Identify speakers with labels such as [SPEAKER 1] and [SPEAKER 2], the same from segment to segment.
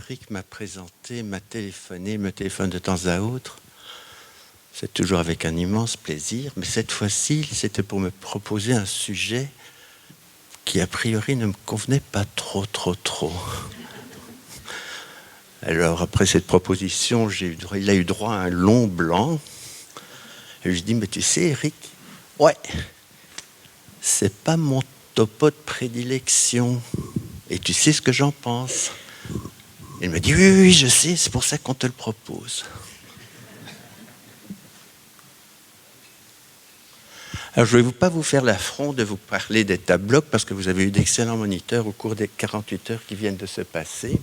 [SPEAKER 1] Eric m'a présenté, m'a téléphoné, me téléphone de temps à autre. C'est toujours avec un immense plaisir, mais cette fois-ci, c'était pour me proposer un sujet qui, a priori, ne me convenait pas trop. Alors, après cette proposition, il a eu droit à un long blanc. Et je lui dis, mais tu sais, Eric, ouais, c'est pas mon topo de prédilection. Et tu sais ce que j'en pense? Il m'a dit, oui, je sais, c'est pour ça qu'on te le propose. Alors, je ne vais pas vous faire l'affront de vous parler d'état bloc parce que vous avez eu d'excellents moniteurs au cours des 48 heures qui viennent de se passer.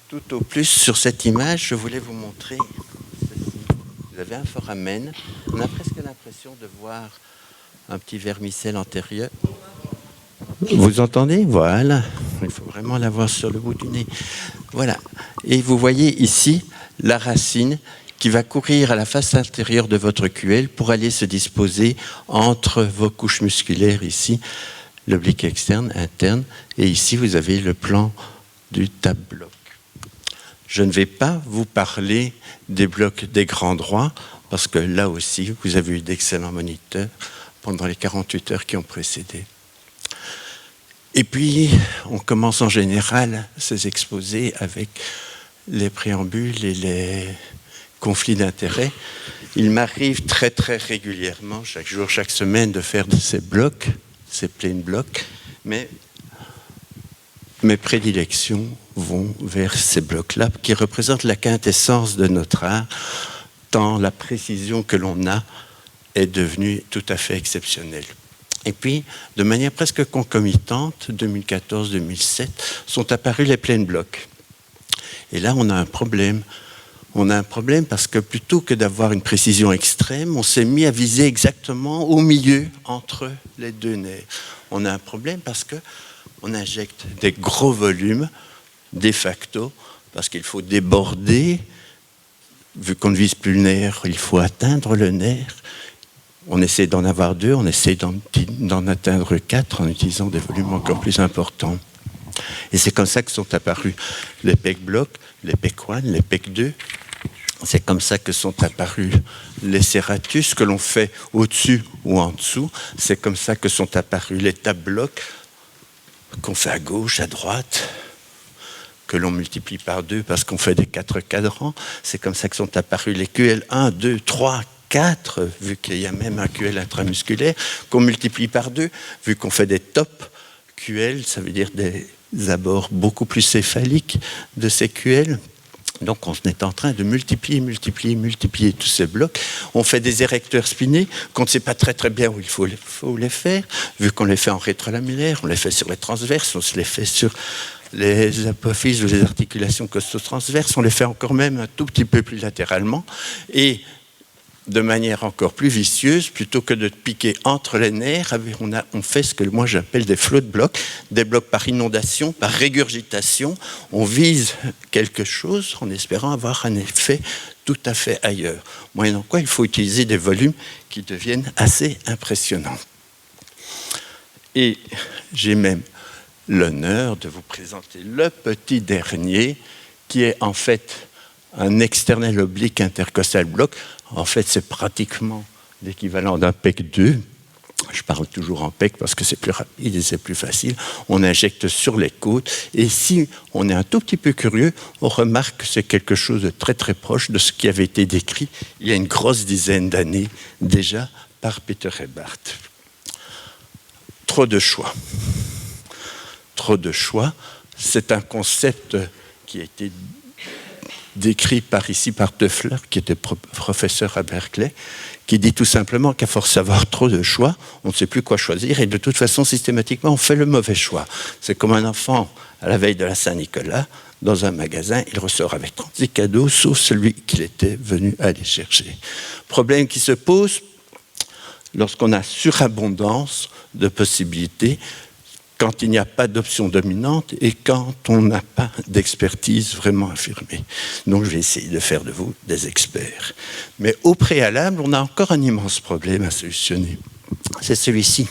[SPEAKER 1] Tout au plus, sur cette image, je voulais vous montrer ceci. Vous avez un foramen. On a presque l'impression de voir un petit vermicelle antérieur. Vous entendez? Voilà. Il faut vraiment l'avoir sur le bout du nez. Voilà. Et vous voyez ici la racine qui va courir à la face intérieure de votre QL pour aller se disposer entre vos couches musculaires ici, l'oblique externe, interne, et ici vous avez le plan du tab bloc. Je ne vais pas vous parler des blocs des grands droits, parce que là aussi, vous avez eu d'excellents moniteurs pendant les 48 heures qui ont précédé. Et puis, on commence en général ces exposés avec les préambules et les conflits d'intérêts. Il m'arrive très régulièrement, chaque jour, chaque semaine, de faire de ces blocs, ces plain blocs, mais mes prédilections vont vers ces blocs-là, qui représentent la quintessence de notre art, tant la précision que l'on a est devenue tout à fait exceptionnelle. Et puis, de manière presque concomitante, 2014-2007, sont apparus les plain blocs. Et là, on a un problème. On a un problème parce que plutôt que d'avoir une précision extrême, on s'est mis à viser exactement au milieu entre les deux nerfs. On a un problème parce qu'on injecte des gros volumes de facto, parce qu'il faut déborder. Vu qu'on ne vise plus le nerf, il faut atteindre le nerf. On essaie d'en avoir 2, on essaie d'en atteindre 4 en utilisant des volumes encore plus importants. Et c'est comme ça que sont apparus les PEC blocs, les PEC 1, les PEC 2. C'est comme ça que sont apparus les serratus que l'on fait au-dessus ou en dessous. C'est comme ça que sont apparus les tab blocs qu'on fait à gauche, à droite, que l'on multiplie par 2 parce qu'on fait des 4 cadrans. C'est comme ça que sont apparus les QL 1, 2, 3, 4, vu qu'il y a même un QL intramusculaire, qu'on multiplie par 2, vu qu'on fait des top QL, ça veut dire des abords beaucoup plus céphaliques de ces QL. Donc on est en train de multiplier tous ces blocs. On fait des érecteurs spinés qu'on ne sait pas très bien où il faut les faire, vu qu'on les fait en rétrolaminaire, on les fait sur les transverses, on se les fait sur les apophyses ou les articulations costo-transverses, on les fait encore même un tout petit peu plus latéralement. Et de manière encore plus vicieuse, plutôt que de piquer entre les nerfs, on fait ce que moi j'appelle des float blocs, des blocs par inondation, par régurgitation. On vise quelque chose en espérant avoir un effet tout à fait ailleurs. Moyennant quoi, il faut utiliser des volumes qui deviennent assez impressionnants. Et j'ai même l'honneur de vous présenter le petit dernier, qui est en fait un external oblique intercostal bloc. En fait, c'est pratiquement l'équivalent d'un PEC 2. Je parle toujours en PEC parce que c'est plus rapide et c'est plus facile. On injecte sur les côtes. Et si on est un tout petit peu curieux, on remarque que c'est quelque chose de très proche de ce qui avait été décrit il y a une grosse dizaine d'années déjà par Peter Hebart. Trop de choix. Trop de choix, c'est un concept qui a été décrit par Toeffler, qui était professeur à Berkeley, qui dit tout simplement qu'à force d'avoir trop de choix, on ne sait plus quoi choisir et de toute façon, systématiquement, on fait le mauvais choix. C'est comme un enfant à la veille de la Saint-Nicolas, dans un magasin, il ressort avec 36 cadeaux, sauf celui qu'il était venu aller chercher. Problème qui se pose lorsqu'on a surabondance de possibilités, quand il n'y a pas d'option dominante et quand on n'a pas d'expertise vraiment affirmée. Donc je vais essayer de faire de vous des experts. Mais au préalable, on a encore un immense problème à solutionner. C'est celui-ci.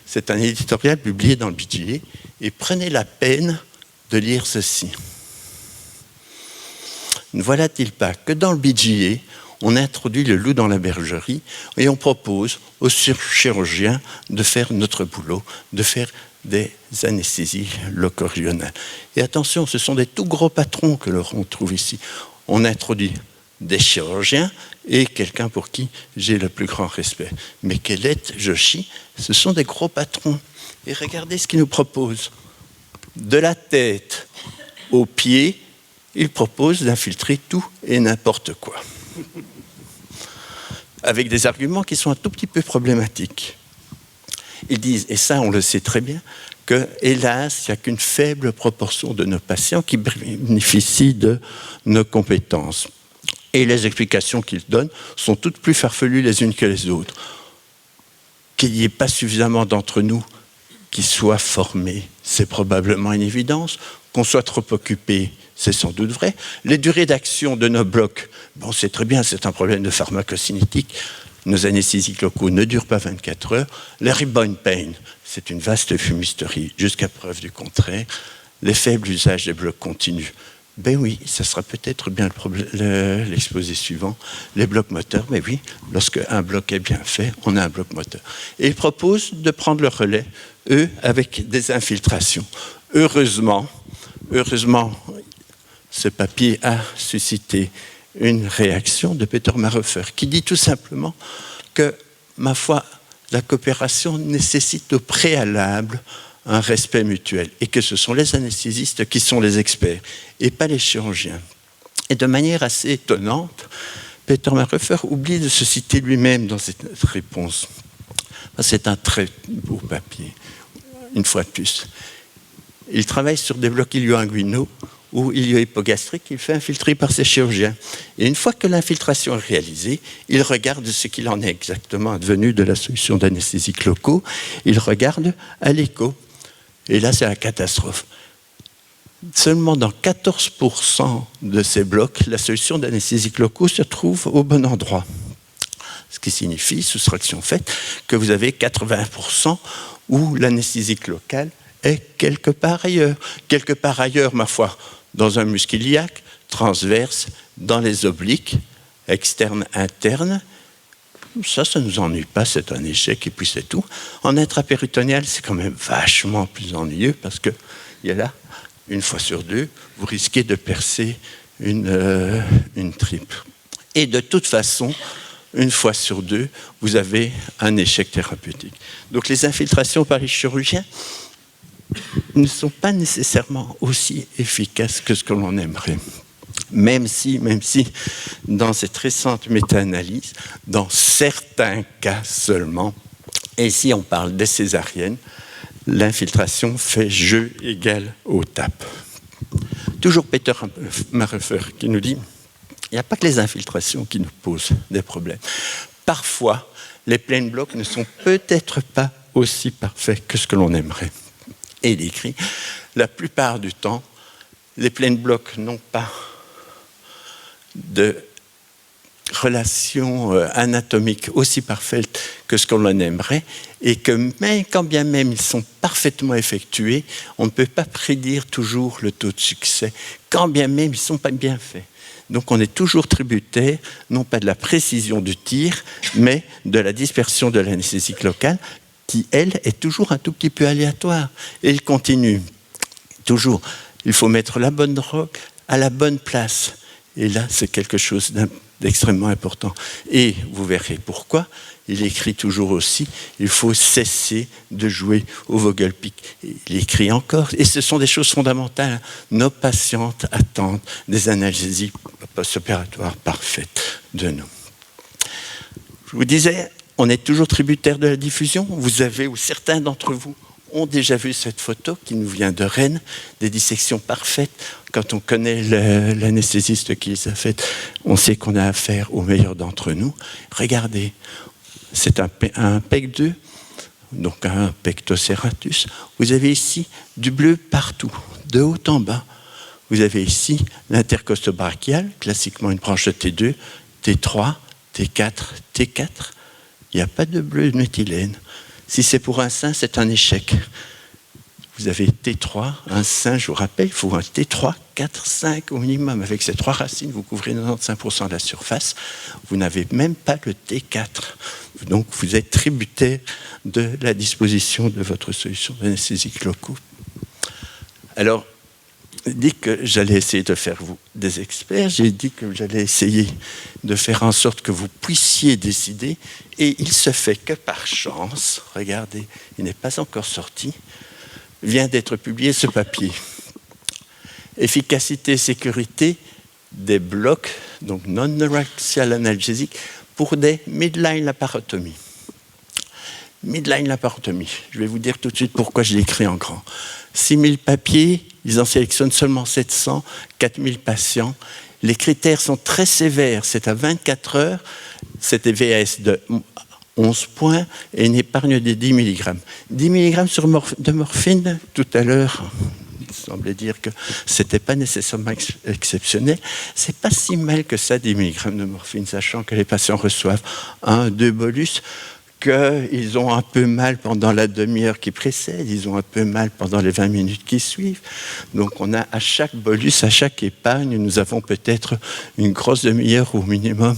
[SPEAKER 1] C'est un éditorial publié dans le BGA et prenez la peine de lire ceci. Ne voilà-t-il pas que dans le BGA, on introduit le loup dans la bergerie et on propose aux chirurgiens de faire notre boulot, de faire des anesthésies loco-régionales. Et attention, ce sont des tout gros patrons que l'on trouve ici. On introduit des chirurgiens et quelqu'un pour qui j'ai le plus grand respect. Mais Kellet, Joshi, ce sont des gros patrons. Et regardez ce qu'ils nous proposent. De la tête aux pieds, ils proposent d'infiltrer tout et n'importe quoi. Avec des arguments qui sont un tout petit peu problématiques. Ils disent, et ça on le sait très bien, que hélas, il n'y a qu'une faible proportion de nos patients qui bénéficient de nos compétences. Et les explications qu'ils donnent sont toutes plus farfelues les unes que les autres. Qu'il n'y ait pas suffisamment d'entre nous qui soient formés, c'est probablement une évidence. Qu'on soit trop occupé, c'est sans doute vrai. Les durées d'action de nos blocs, bon, c'est très bien, c'est un problème de pharmacocinétique. Nos anesthésiques locaux ne durent pas 24 heures. Les rebound pain, c'est une vaste fumisterie, jusqu'à preuve du contraire. Les faibles usages des blocs continus. Ben oui, ça sera peut-être bien l'exposé suivant. Les blocs moteurs, mais oui, lorsque un bloc est bien fait, on a un bloc moteur. Et ils proposent de prendre le relais, eux, avec des infiltrations. Heureusement, ce papier a suscité une réaction de Peter Marhoefer qui dit tout simplement que, ma foi, la coopération nécessite au préalable un respect mutuel et que ce sont les anesthésistes qui sont les experts et pas les chirurgiens. Et de manière assez étonnante, Peter Marhoefer oublie de se citer lui-même dans cette réponse. C'est un très beau papier, une fois de plus. Il travaille sur des blocs ilio-inguinaux ou ilio-hypogastriques qu'il fait infiltrer par ses chirurgiens. Et une fois que l'infiltration est réalisée, il regarde ce qu'il en est exactement advenu de la solution d'anesthésiques locaux. Il regarde à l'écho. Et là, c'est la catastrophe. Seulement dans 14% de ces blocs, la solution d'anesthésiques locaux se trouve au bon endroit. Ce qui signifie, soustraction faite, que vous avez 80% où l'anesthésique locale est quelque part ailleurs. Quelque part ailleurs, ma foi, dans un muscle iliaque, transverse, dans les obliques, externes, internes. Ça ne nous ennuie pas, c'est un échec et puis c'est tout. En intrapéritonéal, c'est quand même vachement plus ennuyeux parce qu'il y a là, une fois sur deux, vous risquez de percer une tripe. Et de toute façon, une fois sur deux, vous avez un échec thérapeutique. Donc les infiltrations par les chirurgiens ne sont pas nécessairement aussi efficaces que ce que l'on aimerait. Même si, dans cette récente méta-analyse, dans certains cas seulement, et si on parle des césariennes, l'infiltration fait jeu égal au TAP. Toujours Peter Marhoefer qui nous dit, il n'y a pas que les infiltrations qui nous posent des problèmes. Parfois, les plein blocs ne sont peut-être pas aussi parfaits que ce que l'on aimerait. Et il écrit, la plupart du temps, les plein blocs n'ont pas de relation anatomique aussi parfaite que ce qu'on en aimerait et que même, quand bien même ils sont parfaitement effectués, on ne peut pas prédire toujours le taux de succès, quand bien même ils ne sont pas bien faits. Donc on est toujours tributaire, non pas de la précision du tir, mais de la dispersion de l'anesthésique locale qui, elle, est toujours un tout petit peu aléatoire. Et il continue, toujours, il faut mettre la bonne drogue à la bonne place. Et là, c'est quelque chose d'extrêmement important. Et vous verrez pourquoi. Il écrit toujours aussi, il faut cesser de jouer au Vogelpick. Il écrit encore, et ce sont des choses fondamentales. Nos patientes attendent des analgésies post-opératoires parfaites de nous. Je vous disais, on est toujours tributaire de la diffusion. Vous avez, ou certains d'entre vous, ont déjà vu cette photo qui nous vient de Rennes, des dissections parfaites. Quand on connaît l'anesthésiste qui les a faites, on sait qu'on a affaire au meilleur d'entre nous. Regardez, c'est un PEC 2, donc un pectoceratus. Vous avez ici du bleu partout, de haut en bas. Vous avez ici l'intercostobrachial, classiquement une branche de T2, T3, T4, T4. Il n'y a pas de bleu de méthylène. Si c'est pour un sein, c'est un échec. vous avez T3, un 5, je vous rappelle, il faut un T3, 4, 5 au minimum. Avec ces 3 racines, vous couvrez 95% de la surface. Vous n'avez même pas le T4. Donc, vous êtes tributaire de la disposition de votre solution d'anesthésique locaux. Alors, j'ai dit que j'allais essayer de faire vous des experts. J'ai dit que j'allais essayer de faire en sorte que vous puissiez décider. Et il se fait que par chance, regardez, il n'est pas encore sorti, vient d'être publié ce papier. Efficacité, sécurité des blocs, donc non-neuraxial analgésiques, pour des midline laparotomies. Midline laparotomie. Je vais vous dire tout de suite pourquoi je l'ai écrit en grand. 6000 papiers, ils en sélectionnent seulement 700, 4000 patients. Les critères sont très sévères. C'est à 24 heures, c'est des VAS de 11 points et une épargne de 10 mg. 10 mg de morphine, tout à l'heure, il semblait dire que ce n'était pas nécessairement exceptionnel. Ce n'est pas si mal que ça, 10 mg de morphine, sachant que les patients reçoivent 1-2 bolus, qu'ils ont un peu mal pendant la demi-heure qui précède, ils ont un peu mal pendant les 20 minutes qui suivent. Donc on a à chaque bolus, à chaque épargne, nous avons peut-être une grosse demi-heure au minimum,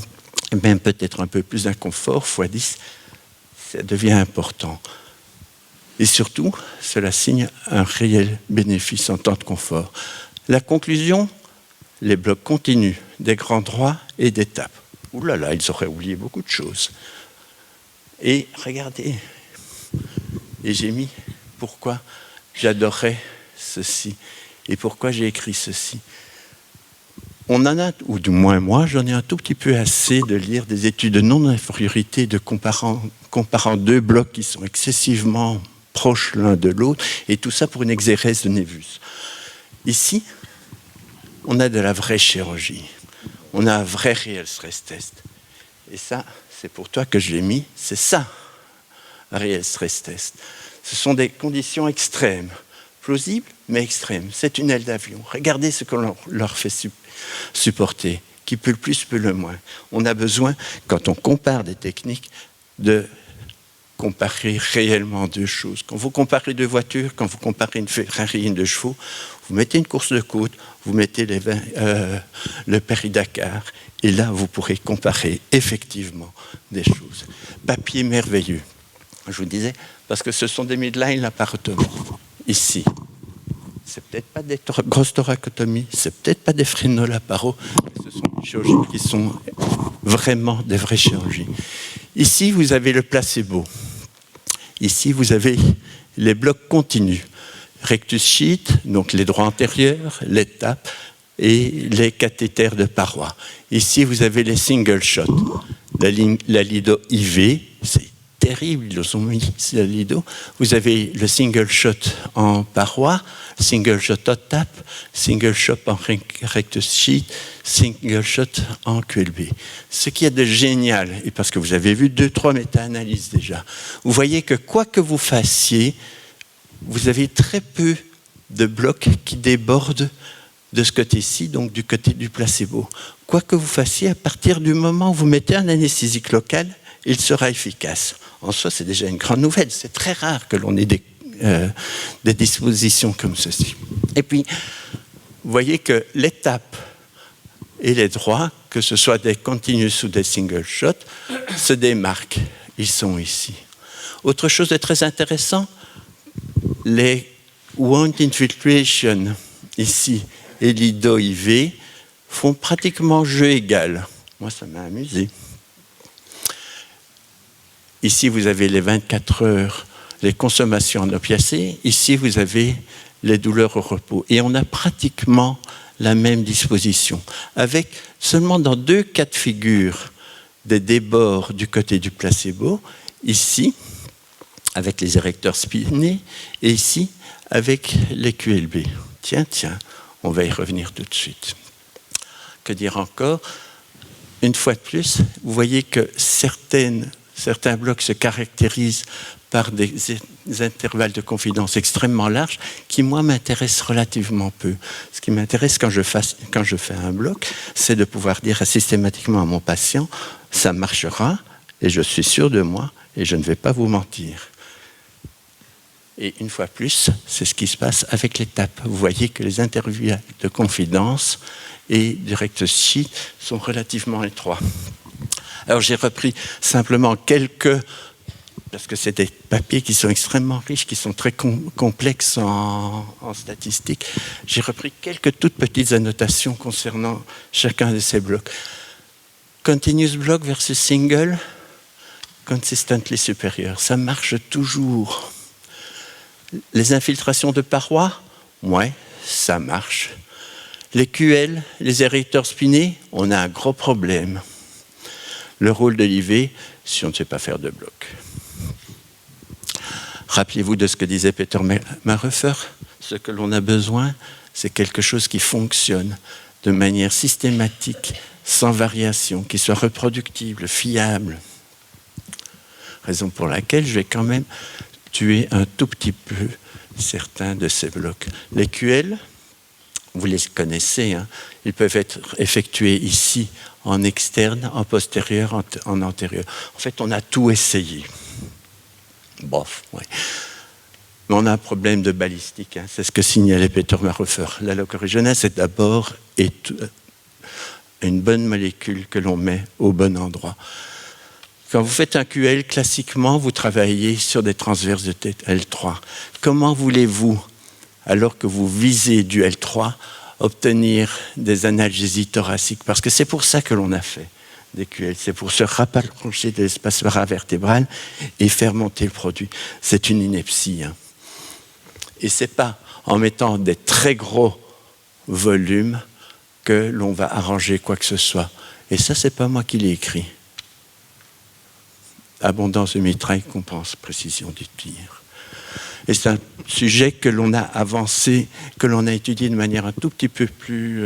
[SPEAKER 1] même peut-être un peu plus d'inconfort, x 10, ça devient important. Et surtout, cela signe un réel bénéfice en temps de confort. La conclusion, les blocs continus des grands droits et d'étapes. Ouh là là, ils auraient oublié beaucoup de choses. Et regardez, et j'ai mis pourquoi j'adorais ceci et pourquoi j'ai écrit ceci. On en a, ou du moins moi, j'en ai un tout petit peu assez de lire des études de non-infériorité de comparant 2 blocs qui sont excessivement proches l'un de l'autre, et tout ça pour une exérèse de névus. Ici, on a de la vraie chirurgie. On a un vrai réel stress test. Et ça, c'est pour toi que je l'ai mis, c'est ça, un réel stress test. Ce sont des conditions extrêmes, plausibles, mais extrêmes. C'est une aile d'avion. Regardez ce qu'on leur fait supporter. Qui peut le plus, peut le moins. On a besoin, quand on compare des techniques, de comparer réellement 2 choses. Quand vous comparez 2 voitures, quand vous comparez une Ferrari et une 2 chevaux, vous mettez une course de côte, vous mettez le Paris-Dakar, et là, vous pourrez comparer effectivement des choses. Papier merveilleux. Je vous disais, parce que ce sont des midline laparotomies. Ici, c'est peut-être pas des grosses thoracotomies, c'est peut-être pas des frénolaparos, mais ce sont des chirurgies qui sont vraiment des vraies chirurgies. Ici, vous avez le placebo. Ici, vous avez les blocs continus. Rectus sheath, donc les droits antérieurs, l'étape et les cathéters de paroi. Ici, vous avez les single shots. La lido IV, c'est terrible, ils ont mis la lido. Vous avez le single shot en paroi, single shot en tape, single shot en rectus sheath, single shot en QLB. Ce qu'il y a de génial, et parce que vous avez vu 2-3 méta-analyses déjà, vous voyez que quoi que vous fassiez, vous avez très peu de blocs qui débordent de ce côté-ci, donc du côté du placebo. Quoi que vous fassiez, à partir du moment où vous mettez un anesthésique local, il sera efficace. En soi, c'est déjà une grande nouvelle. C'est très rare que l'on ait des dispositions comme ceci. Et puis, vous voyez que l'étape et les droits, que ce soit des continuous ou des single shots, se démarquent. Ils sont ici. Autre chose de très intéressant, les wound infiltration, ici, et l'ido-IV, font pratiquement jeu égal. Moi, ça m'a amusé. Ici, vous avez les 24 heures, les consommations en opiacés. Ici, vous avez les douleurs au repos. Et on a pratiquement la même disposition, avec seulement dans 2 cas de figure des débords du côté du placebo, ici, avec les érecteurs spinés, et ici, avec les QLB. Tiens, on va y revenir tout de suite. Que dire encore? Une fois de plus, vous voyez que certains blocs se caractérisent par des intervalles de confidence extrêmement larges qui, moi, m'intéressent relativement peu. Ce qui m'intéresse quand je fais un bloc, c'est de pouvoir dire systématiquement à mon patient « ça marchera et je suis sûr de moi et je ne vais pas vous mentir ». Et une fois plus, c'est ce qui se passe avec les tapes. Vous voyez que les intervalles de confidence et du recto-sheet sont relativement étroits. Alors j'ai repris simplement quelques, parce que c'est des papiers qui sont extrêmement riches, qui sont très complexes en statistiques. J'ai repris quelques toutes petites annotations concernant chacun de ces blocs. Continuous block versus single, consistently supérieur. Ça marche toujours. Les infiltrations de parois, ouais, ça marche. Les QL, les érecteurs spinés, on a un gros problème. Le rôle de l'IV, si on ne sait pas faire de bloc. Rappelez-vous de ce que disait Peter Marufer, ce que l'on a besoin, c'est quelque chose qui fonctionne de manière systématique, sans variation, qui soit reproductible, fiable. Raison pour laquelle je vais quand même tuer un tout petit peu certains de ces blocs. Les QL, vous les connaissez, hein, ils peuvent être effectués ici en externe, en postérieur, en antérieur. En fait, on a tout essayé. Bof, ouais. Mais on a un problème de balistique, hein, c'est ce que signalait Peter Marufer. La locorigenase, c'est d'abord une bonne molécule que l'on met au bon endroit. Quand vous faites un QL, classiquement, vous travaillez sur des transverses de L3. Comment voulez-vous, alors que vous visez du L3, obtenir des analgésies thoraciques? Parce que c'est pour ça que l'on a fait des QL, c'est pour se rapprocher de l'espace paravertébral et faire monter le produit. C'est une ineptie. Hein. Et ce n'est pas en mettant des très gros volumes que l'on va arranger quoi que ce soit. Et ça, ce n'est pas moi qui l'ai écrit. Abondance de mitraille compense précision du tir. Et c'est un sujet que l'on a avancé, que l'on a étudié de manière un tout petit peu plus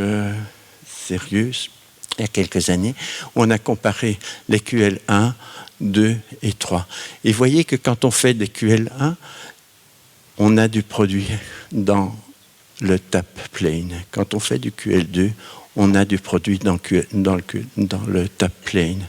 [SPEAKER 1] sérieuse il y a quelques années, où on a comparé les QL1, 2 et 3. Et vous voyez que quand on fait des QL1, on a du produit dans le tap plane. Quand on fait du QL2, on a du produit dans le tap plane.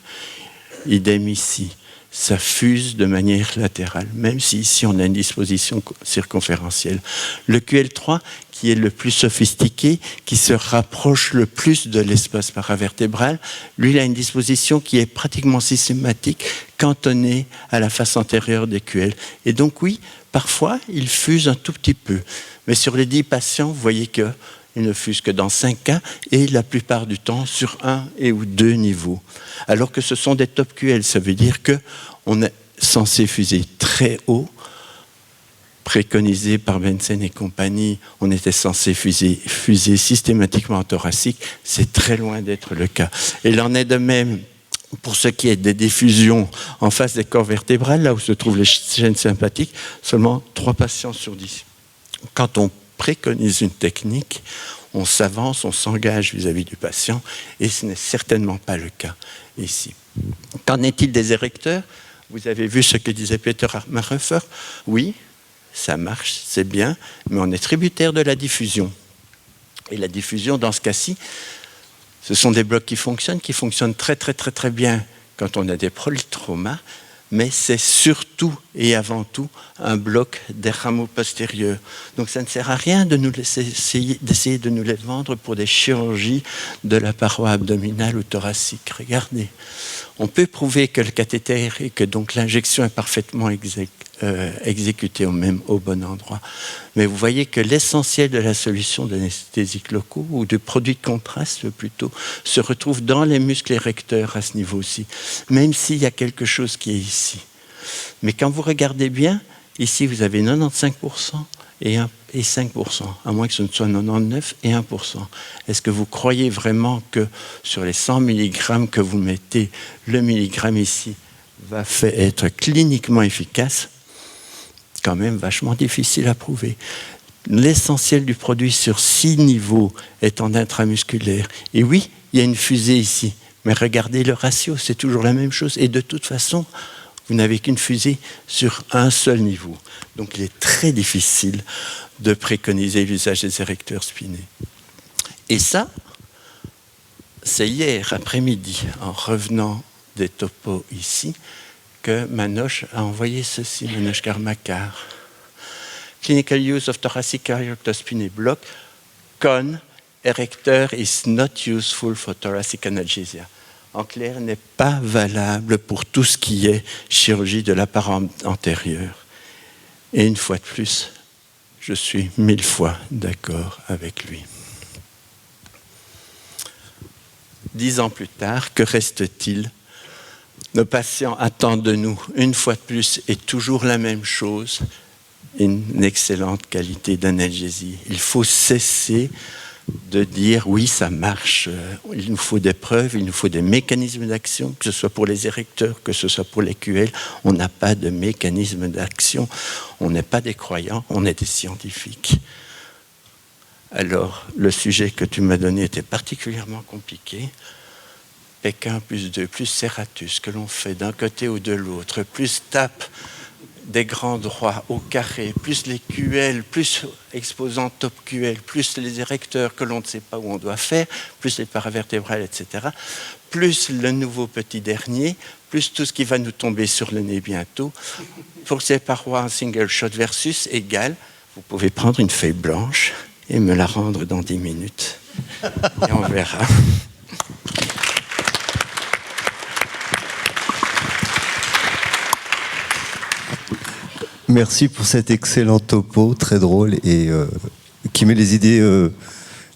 [SPEAKER 1] Idem ici. Ça fuse de manière latérale, même si ici on a une disposition circonférentielle. Le QL3, qui est le plus sophistiqué, qui se rapproche le plus de l'espace paravertébral, lui, il a une disposition qui est pratiquement systématique, cantonnée à la face antérieure des QL. Et donc oui, parfois, il fuse un tout petit peu. Mais sur les 10 patients, vous voyez qu'il ne fuse que dans 5 cas, et la plupart du temps sur 1 ou 2 niveaux. Alors que ce sont des top QL, ça veut dire qu'on est censé fuser très haut, préconisé par Benson et compagnie, on était censé fuser systématiquement en thoracique, c'est très loin d'être le cas. Et il en est de même pour ce qui est des diffusions en face des corps vertébrales, là où se trouvent les chaînes sympathiques, seulement 3 patients sur 10. Quand on préconise une technique, on s'avance, on s'engage vis-à-vis du patient, et ce n'est certainement pas le cas ici. Qu'en est-il des érecteurs? Vous avez vu ce que disait Peter Marufer? Oui, ça marche, c'est bien, mais on est tributaire de la diffusion. Et la diffusion, dans ce cas-ci, ce sont des blocs qui fonctionnent très très très très bien quand on a des polytraumas, mais c'est surtout et avant tout un bloc des rameaux postérieurs. Donc ça ne sert à rien de d'essayer de nous les vendre pour des chirurgies de la paroi abdominale ou thoracique. Regardez, on peut prouver que le cathéter et que donc l'injection est parfaitement exécutée au bon endroit. Mais vous voyez que l'essentiel de la solution d'anesthésiques locaux ou de produits de contraste plutôt se retrouve dans les muscles érecteurs à ce niveau-ci, même s'il y a quelque chose qui est ici. Mais quand vous regardez bien, ici vous avez 95% et 5%, à moins que ce ne soit 99 et 1%. Est-ce que vous croyez vraiment que sur les 100 mg que vous mettez, le milligramme ici va être cliniquement efficace? Quand même vachement difficile à prouver. L'essentiel du produit sur 6 niveaux est en intramusculaire. Et oui, il y a une fusée ici, mais regardez le ratio, c'est toujours la même chose. Et de toute façon, vous n'avez qu'une fusée sur un seul niveau. Donc il est très difficile de préconiser l'usage des érecteurs spinés. Et ça, c'est hier après-midi, en revenant des topos ici, que Manoche a envoyé ceci, Manoche Karmakar. Clinical use of thoracic cardiac block. Con, erector is not useful for thoracic analgesia. En clair, n'est pas valable pour tout ce qui est chirurgie de la paroi antérieure. Et une fois de plus, je suis 1000 fois d'accord avec lui. 10 ans plus tard, que reste-t-il? Nos patients attendent de nous, une fois de plus, et toujours la même chose, une excellente qualité d'analgésie. Il faut cesser de dire oui, ça marche, il nous faut des preuves, il nous faut des mécanismes d'action, que ce soit pour les érecteurs, que ce soit pour les QL. On n'a pas de mécanisme d'action, on n'est pas des croyants, on est des scientifiques. Alors, le sujet que tu m'as donné était particulièrement compliqué. Pékin plus 2, plus serratus, que l'on fait d'un côté ou de l'autre, plus tape des grands droits au carré, plus les QL, plus exposant top QL, plus les érecteurs que l'on ne sait pas où on doit faire, plus les paravertébrales, etc., plus le nouveau petit dernier, plus tout ce qui va nous tomber sur le nez bientôt. Pour ces parois en single shot versus égal, vous pouvez prendre une feuille blanche et me la rendre dans 10 minutes. Et on verra.
[SPEAKER 2] Merci pour cet excellent topo, très drôle et qui met les idées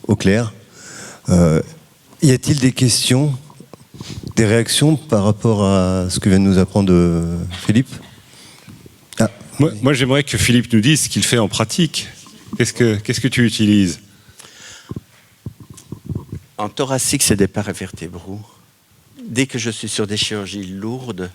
[SPEAKER 2] au clair. Y a-t-il des questions, des réactions par rapport à ce que vient de nous apprendre Philippe?
[SPEAKER 3] Moi, j'aimerais que Philippe nous dise ce qu'il fait en pratique. Qu'est-ce que tu utilises?
[SPEAKER 1] En thoracique, c'est des paravertébraux. Dès que je suis sur des chirurgies lourdes,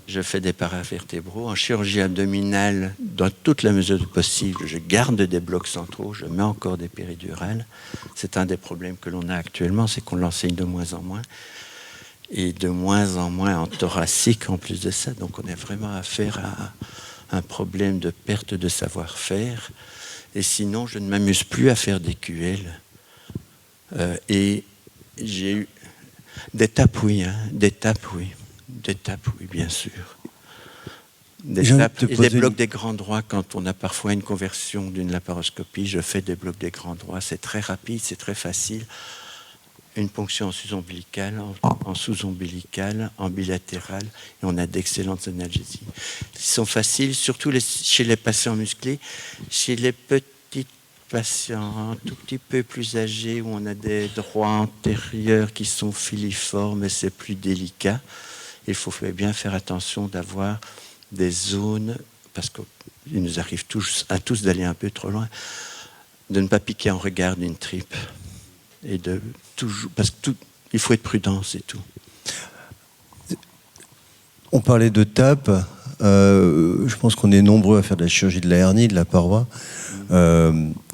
[SPEAKER 1] je fais des paravertébraux. En chirurgie abdominale, dans toute la mesure du possible, je garde des blocs centraux, je mets encore des péridurales. C'est un des problèmes que l'on a actuellement, c'est qu'on l'enseigne de moins en moins. Et de moins en moins en thoracique en plus de ça. Donc on a vraiment affaire à un problème de perte de savoir-faire. Et sinon, je ne m'amuse plus à faire des QL. Et j'ai eu des tapes, oui, hein, des tapes, oui. Des tapes, oui, bien sûr. Des tapes et des blocs des grands droits. Quand on a parfois une conversion d'une laparoscopie, je fais des blocs des grands droits. C'est très rapide, c'est très facile. Une ponction en sous-ombilicale, en sous-ombilicale, en bilatérale, et on a d'excellentes analgésies. Ils sont faciles, surtout chez les patients musclés. Chez les petits patients un tout petit peu plus âgés, où on a des droits antérieurs qui sont filiformes, et c'est plus délicat. Il faut bien faire attention d'avoir des zones, parce qu'il nous arrive à tous d'aller un peu trop loin, de ne pas piquer en regard d'une tripe. Et de toujours, parce qu'il faut être prudent, c'est tout.
[SPEAKER 2] On parlait de TAP. Je pense qu'on est nombreux à faire de la chirurgie de la hernie, de la paroi.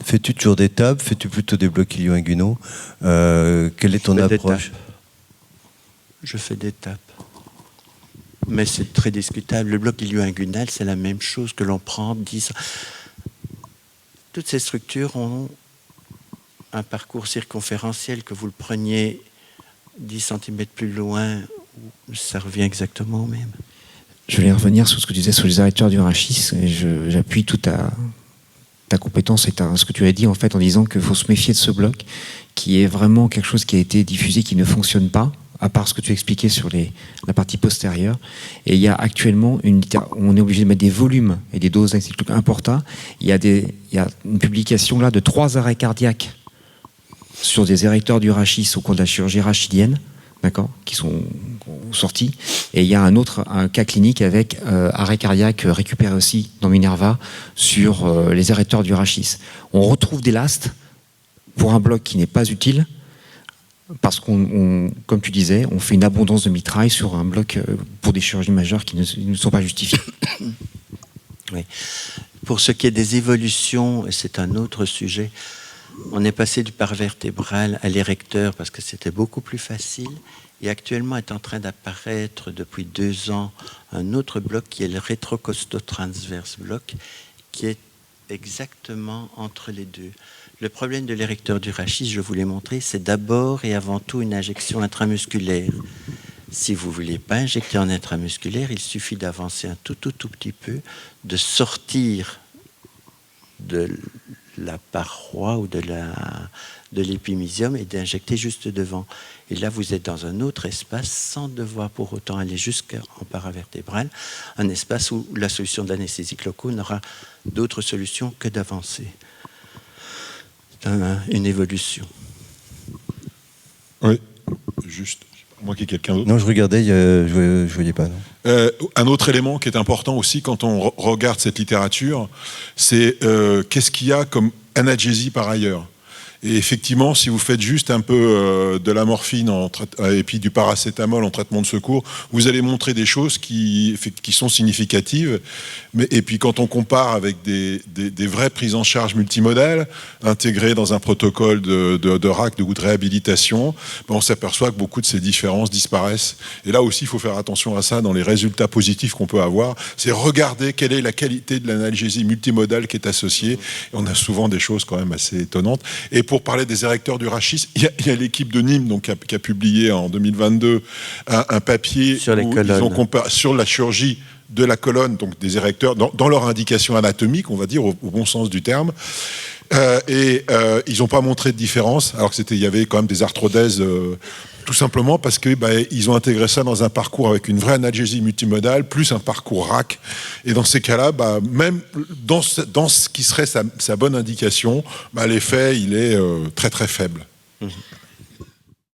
[SPEAKER 2] Fais-tu toujours des TAP? Fais-tu plutôt des blocs ilio-inguinaux? Quelle est ton approche?
[SPEAKER 1] Je fais des TAP. Mais c'est très discutable. Le bloc ilio-inguinal, c'est la même chose que l'on prend 10 ans. Toutes ces structures ont un parcours circonférentiel, que vous le preniez 10 cm plus loin, ça revient exactement au même.
[SPEAKER 4] Je voulais revenir sur ce que tu disais sur les érecteurs du rachis, et j'appuie toute ta compétence et ce que tu as dit en fait en disant qu'il faut se méfier de ce bloc qui est vraiment quelque chose qui a été diffusé, qui ne fonctionne pas, à part ce que tu expliquais sur la partie postérieure. Et il y a actuellement, on est obligé de mettre des volumes et des doses importantes. Il y a une publication là de 3 arrêts cardiaques sur des érecteurs du rachis au cours de la chirurgie rachidienne, d'accord, qui sont sortis. Et il y a un cas clinique avec arrêt cardiaque récupéré aussi dans Minerva sur les érecteurs du rachis. On retrouve des lastes pour un bloc qui n'est pas utile, parce qu'on, comme tu disais, on fait une abondance de mitraille sur un bloc pour des chirurgies majeures qui ne sont pas justifiées.
[SPEAKER 1] Oui. Pour ce qui est des évolutions, et c'est un autre sujet, on est passé du paravertébral à l'érecteur parce que c'était beaucoup plus facile. Et actuellement est en train d'apparaître depuis 2 ans un autre bloc qui est le rétrocosto-transverse bloc, qui est exactement entre les deux. Le problème de l'érecteur du rachis, je vous l'ai montré, c'est d'abord et avant tout une injection intramusculaire. Si vous ne voulez pas injecter en intramusculaire, il suffit d'avancer un tout petit peu, de sortir de la paroi ou de l'épimysium et d'injecter juste devant. Et là, vous êtes dans un autre espace sans devoir pour autant aller jusqu'en paravertébrale, un espace où la solution d'anesthésie loco n'aura d'autre solution que d'avancer. C'est une évolution.
[SPEAKER 5] Oui, juste. Moi qui ai quelqu'un d'autre.
[SPEAKER 2] Non, je regardais, je voyais pas. Non.
[SPEAKER 5] Un autre élément qui est important aussi quand on regarde cette littérature, c'est qu'est-ce qu'il y a comme analgésie par ailleurs. Et effectivement, si vous faites juste un peu de la morphine et puis du paracétamol en traitement de secours, vous allez montrer des choses qui sont significatives. Et puis quand on compare avec des vraies prises en charge multimodales, intégrées dans un protocole de RAC, ou de réhabilitation, on s'aperçoit que beaucoup de ces différences disparaissent. Et là aussi, il faut faire attention à ça dans les résultats positifs qu'on peut avoir. C'est regarder quelle est la qualité de l'analgésie multimodale qui est associée. Et on a souvent des choses quand même assez étonnantes. Et pour parler des érecteurs du rachis, il y a l'équipe de Nîmes donc, qui a publié en 2022 un papier
[SPEAKER 1] sur les colonnes.
[SPEAKER 5] Ils ont comparé sur la chirurgie de la colonne, donc des érecteurs, dans leur indication anatomique, on va dire, au bon sens du terme. Ils n'ont pas montré de différence, alors qu'il y avait quand même des arthrodèses, tout simplement parce que ils ont intégré ça dans un parcours avec une vraie analgésie multimodale, plus un parcours RAC. Et dans ces cas-là, même dans ce qui serait sa bonne indication, l'effet, il est très très faible.